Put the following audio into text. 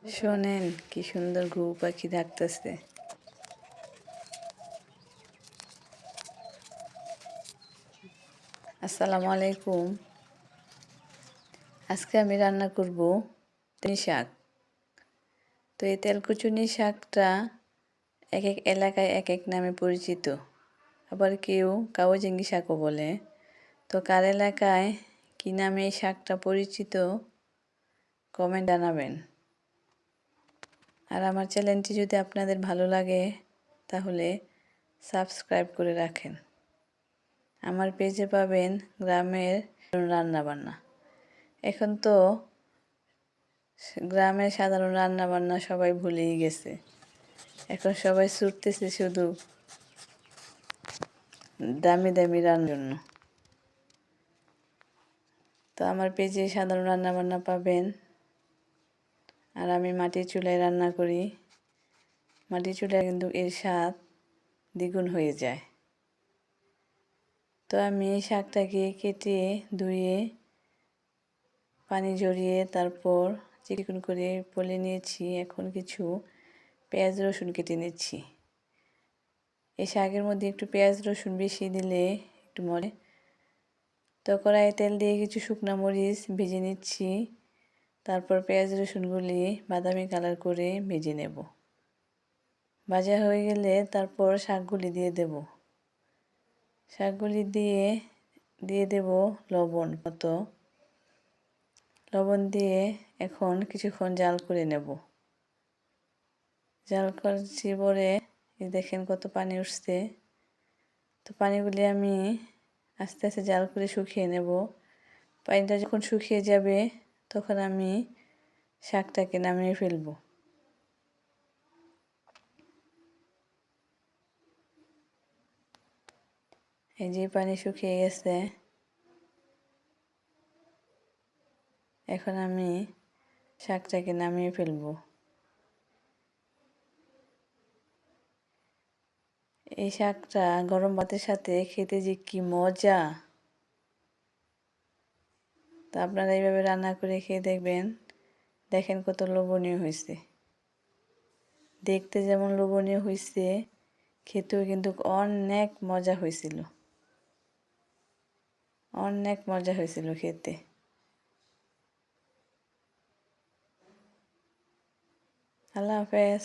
শোনেন কি সুন্দর ঘুঘু পাখি ডাকতেছে। আসসালামু আলাইকুম। আজকে আমি রান্না করব তেল শাক। তো এই তেলকুচুনি শাকটা এক এক এলাকায় এক এক নামে পরিচিত, আবার কেউ কাওয়াজিঙ্গি শাকও বলে। তো কার এলাকায় কী নামে এই শাকটা পরিচিত কমেন্ট জানাবেন। আর আমার চ্যানেলটি যদি আপনাদের ভালো লাগে তাহলে সাবস্ক্রাইব করে রাখেন। আমার পেজে পাবেন গ্রামের রান্নাবান্না। এখন তো গ্রামের সাধারণ রান্নাবান্না সবাই ভুলেই গেছে। এখন সবাই ছুটতেছে শুধু দামি দামি রান্নার জন্য। তো আমার পেজে সাধারণ রান্নাবান্না পাবেন। আর আমি মাটির চুলায় রান্না করি। মাটির চুলায় কিন্তু এর স্বাদ দ্বিগুণ হয়ে যায়। তো আমি শাকটাকে কেটে ধুয়ে পানি ঝরিয়ে তারপর চিকন করে পলে নিয়েছি। এখন কিছু পেঁয়াজ রসুন কেটে নিচ্ছি। এই শাকের মধ্যে একটু পেঁয়াজ রসুন বেশি দিলে একটু মরে। তো কড়াইয়ে তেল দিয়ে কিছু শুকনো মরিচ ভেজে নিচ্ছি। তারপর পেঁয়াজ রসুনগুলি বাদামি কালার করে ভেজে নেব। ভাজা হয়ে গেলে তারপর শাকগুলি দিয়ে দেব। শাকগুলি দিয়ে দেব লবণ মতো। লবণ দিয়ে এখন কিছুক্ষণ জাল করে নেব। জাল করছি পরে দেখেন কত পানি উঠছে। তো পানিগুলি আমি আস্তে আস্তে জাল করে শুকিয়ে নেব। পানিটা যখন শুকিয়ে যাবে তখন আমি শাকটাকে নামিয়ে ফেলব। এই যে পানি শুকিয়ে গেছে, এখন আমি শাকটাকে নামিয়ে ফেলব। এই শাকটা গরম ভাতের সাথে খেতে যে কি মজা! তা আপনারা এইভাবে রান্না করে খেয়ে দেখবেন। দেখেন কত লোভনীয় হয়েছে। দেখতে যেমন লোভনীয় হয়েছে, খেতেও কিন্তু অনেক মজা হয়েছিল। অনেক মজা হয়েছিল খেতে। আল্লাহ হাফেজ।